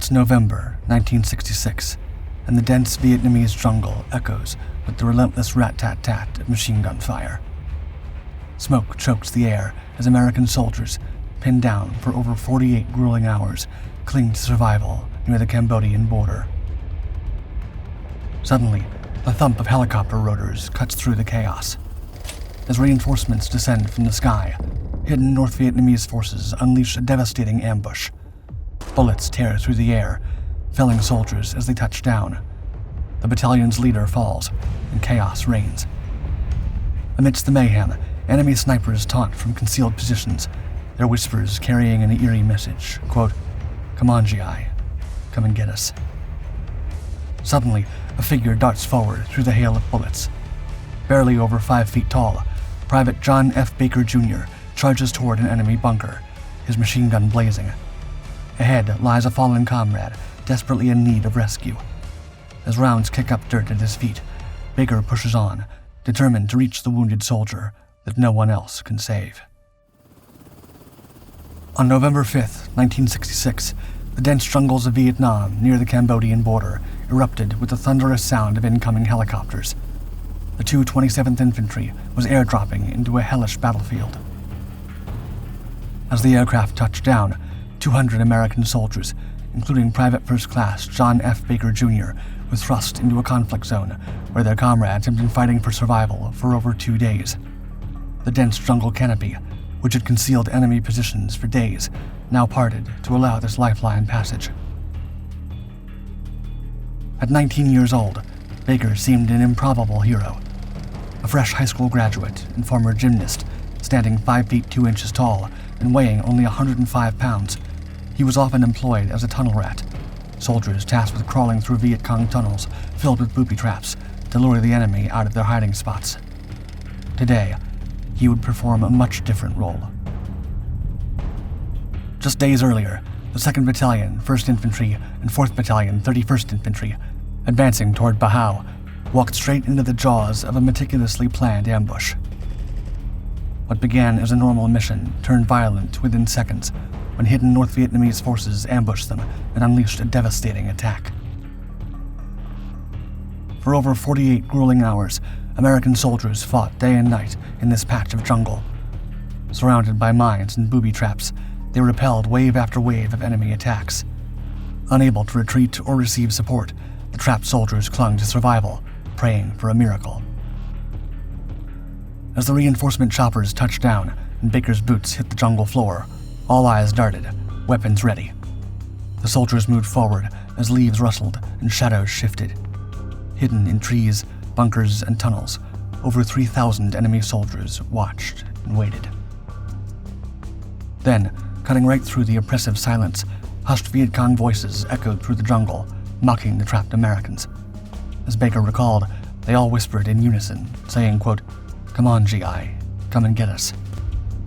It's November 1966, and the dense Vietnamese jungle echoes with the relentless rat-tat-tat of machine gun fire. Smoke chokes the air as American soldiers, pinned down for over 48 grueling hours, cling to survival near the Cambodian border. Suddenly, the thump of helicopter rotors cuts through the chaos. As reinforcements descend from the sky, hidden North Vietnamese forces unleash a devastating ambush. Bullets tear through the air, felling soldiers as they touch down. The battalion's leader falls, and chaos reigns. Amidst the mayhem, enemy snipers taunt from concealed positions, their whispers carrying an eerie message, quote, "Come on, GI, come and get us." Suddenly, a figure darts forward through the hail of bullets. Barely over 5 feet tall, Private John F. Baker Jr. charges toward an enemy bunker, his machine gun blazing. Ahead lies a fallen comrade, desperately in need of rescue. As rounds kick up dirt at his feet, Baker pushes on, determined to reach the wounded soldier that no one else can save. On November 5th, 1966, the dense jungles of Vietnam near the Cambodian border erupted with the thunderous sound of incoming helicopters. The 227th Infantry was airdropping into a hellish battlefield. As the aircraft touched down, 200 American soldiers, including Private First Class John F. Baker Jr., were thrust into a conflict zone where their comrades had been fighting for survival for over 2 days. The dense jungle canopy, which had concealed enemy positions for days, now parted to allow this lifeline passage. At 19 years old, Baker seemed an improbable hero. A fresh high school graduate and former gymnast, standing 5 feet 2 inches tall and weighing only 105 pounds, he was often employed as a tunnel rat, soldiers tasked with crawling through Viet Cong tunnels filled with booby traps to lure the enemy out of their hiding spots. Today, he would perform a much different role. Just days earlier, the 2nd Battalion, 1st Infantry, and 4th Battalion, 31st Infantry, advancing toward Bahau, walked straight into the jaws of a meticulously planned ambush. What began as a normal mission turned violent within seconds when hidden North Vietnamese forces ambushed them and unleashed a devastating attack. For over 48 grueling hours, American soldiers fought day and night in this patch of jungle. Surrounded by mines and booby traps, they repelled wave after wave of enemy attacks. Unable to retreat or receive support, the trapped soldiers clung to survival, praying for a miracle. As the reinforcement choppers touched down and Baker's boots hit the jungle floor, all eyes darted, weapons ready. The soldiers moved forward as leaves rustled and shadows shifted. Hidden in trees, bunkers, and tunnels, over 3,000 enemy soldiers watched and waited. Then, cutting right through the oppressive silence, hushed Viet Cong voices echoed through the jungle, mocking the trapped Americans. As Baker recalled, they all whispered in unison, saying, quote, "Come on, GI, come and get us."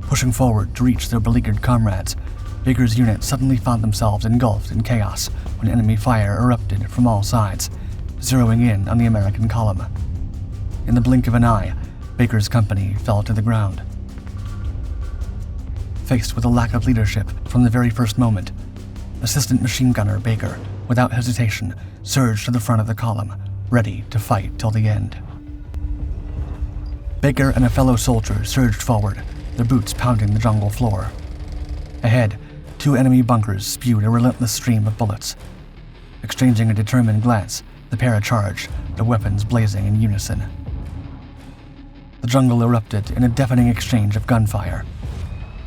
Pushing forward to reach their beleaguered comrades, Baker's unit suddenly found themselves engulfed in chaos when enemy fire erupted from all sides, zeroing in on the American column. In the blink of an eye, Baker's company fell to the ground. Faced with a lack of leadership from the very first moment, Assistant Machine Gunner Baker, without hesitation, surged to the front of the column, ready to fight till the end. Baker and a fellow soldier surged forward, their boots pounding the jungle floor. Ahead, 2 enemy bunkers spewed a relentless stream of bullets. Exchanging a determined glance, the pair charged, their weapons blazing in unison. The jungle erupted in a deafening exchange of gunfire.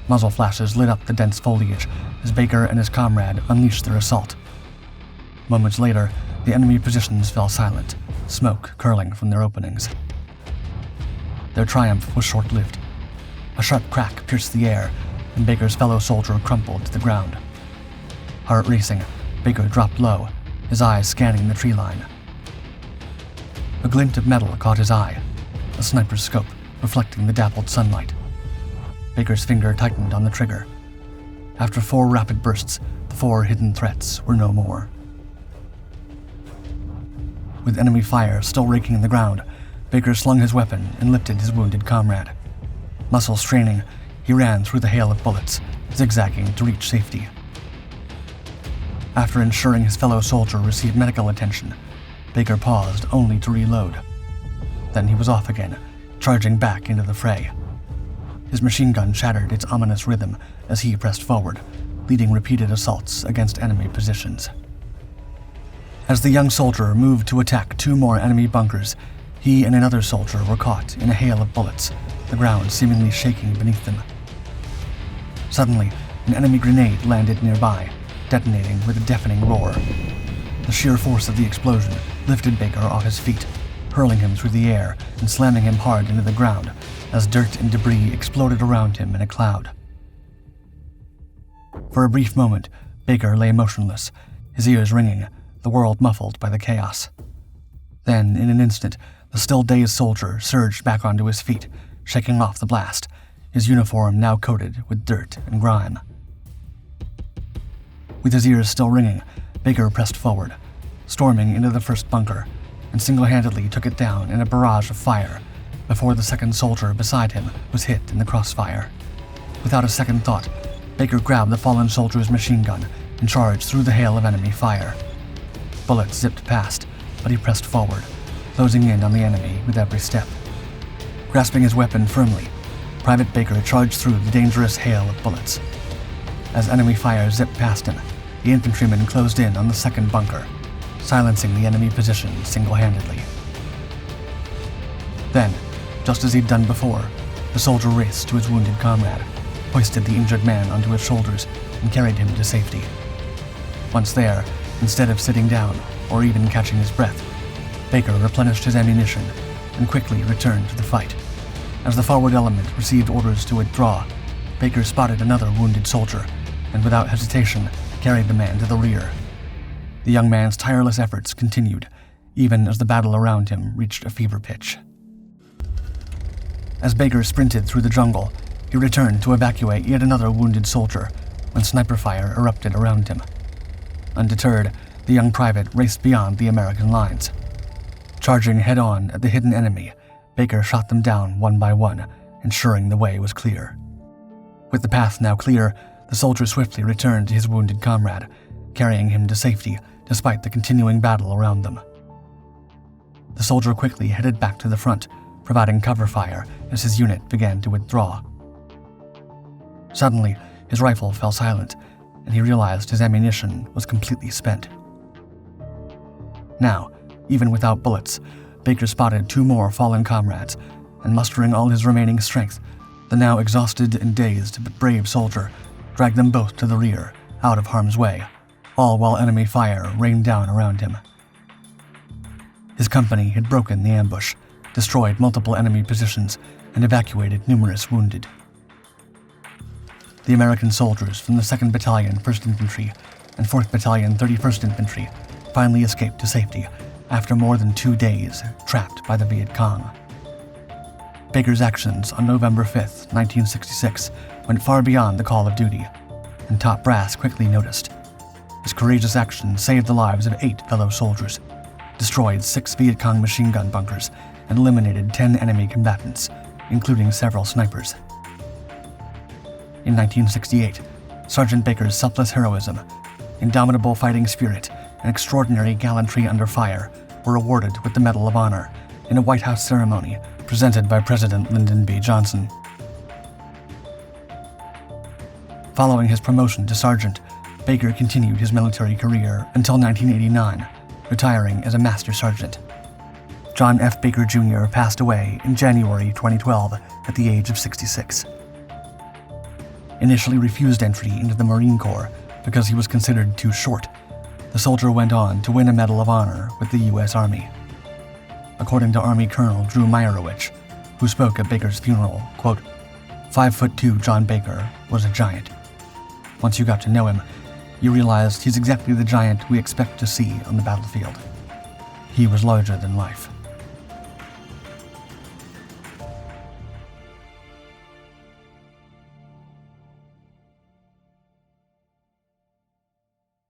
Muzzle flashes lit up the dense foliage as Baker and his comrade unleashed their assault. Moments later, the enemy positions fell silent, smoke curling from their openings. Their triumph was short-lived. A sharp crack pierced the air, and Baker's fellow soldier crumpled to the ground. Heart racing, Baker dropped low, his eyes scanning the tree line. A glint of metal caught his eye, a sniper's scope reflecting the dappled sunlight. Baker's finger tightened on the trigger. After 4 rapid bursts, the 4 hidden threats were no more. With enemy fire still raking the ground, Baker slung his weapon and lifted his wounded comrade. Muscles straining, he ran through the hail of bullets, zigzagging to reach safety. After ensuring his fellow soldier received medical attention, Baker paused only to reload. Then he was off again, charging back into the fray. His machine gun shattered its ominous rhythm as he pressed forward, leading repeated assaults against enemy positions. As the young soldier moved to attack 2 more enemy bunkers, he and another soldier were caught in a hail of bullets, the ground seemingly shaking beneath them. Suddenly, an enemy grenade landed nearby, detonating with a deafening roar. The sheer force of the explosion lifted Baker off his feet, hurling him through the air and slamming him hard into the ground as dirt and debris exploded around him in a cloud. For a brief moment, Baker lay motionless, his ears ringing, the world muffled by the chaos. Then, in an instant, the still dazed soldier surged back onto his feet, shaking off the blast, his uniform now coated with dirt and grime. With his ears still ringing, Baker pressed forward, storming into the first bunker, and single-handedly took it down in a barrage of fire before the second soldier beside him was hit in the crossfire. Without a second thought, Baker grabbed the fallen soldier's machine gun and charged through the hail of enemy fire. Bullets zipped past, but he pressed forward, closing in on the enemy with every step. Grasping his weapon firmly, Private Baker charged through the dangerous hail of bullets. As enemy fire zipped past him, the infantryman closed in on the second bunker, silencing the enemy position single-handedly. Then, just as he'd done before, the soldier raced to his wounded comrade, hoisted the injured man onto his shoulders, and carried him to safety. Once there, instead of sitting down or even catching his breath, Baker replenished his ammunition and quickly returned to the fight. As the forward element received orders to withdraw, Baker spotted another wounded soldier and without hesitation carried the man to the rear. The young man's tireless efforts continued, even as the battle around him reached a fever pitch. As Baker sprinted through the jungle, he returned to evacuate yet another wounded soldier when sniper fire erupted around him. Undeterred, the young private raced beyond the American lines. Charging head-on at the hidden enemy, Baker shot them down one by one, ensuring the way was clear. With the path now clear, the soldier swiftly returned to his wounded comrade, carrying him to safety despite the continuing battle around them. The soldier quickly headed back to the front, providing cover fire as his unit began to withdraw. Suddenly, his rifle fell silent, and he realized his ammunition was completely spent. Now, even without bullets, Baker spotted 2 more fallen comrades, and mustering all his remaining strength, the now exhausted and dazed but brave soldier dragged them both to the rear, out of harm's way, all while enemy fire rained down around him. His company had broken the ambush, destroyed multiple enemy positions, and evacuated numerous wounded. The American soldiers from the 2nd Battalion, 1st Infantry, and 4th Battalion, 31st Infantry finally escaped to safety after more than 2 days trapped by the Viet Cong. Baker's actions on November 5, 1966 went far beyond the call of duty, and top brass quickly noticed. His courageous action saved the lives of 8 fellow soldiers, destroyed 6 Viet Cong machine gun bunkers, and eliminated 10 enemy combatants, including several snipers. In 1968, Sergeant Baker's selfless heroism, indomitable fighting spirit, and extraordinary gallantry under fire were awarded with the Medal of Honor in a White House ceremony presented by President Lyndon B. Johnson. Following his promotion to sergeant, Baker continued his military career until 1989, retiring as a master sergeant. John F. Baker Jr. passed away in January 2012 at the age of 66. Initially refused entry into the Marine Corps because he was considered too short, the soldier went on to win a Medal of Honor with the U.S. Army. According to Army Colonel Drew Meyerowitz, who spoke at Baker's funeral, quote, 5'2" John Baker was a giant. Once you got to know him, you realized he's exactly the giant we expect to see on the battlefield. He was larger than life.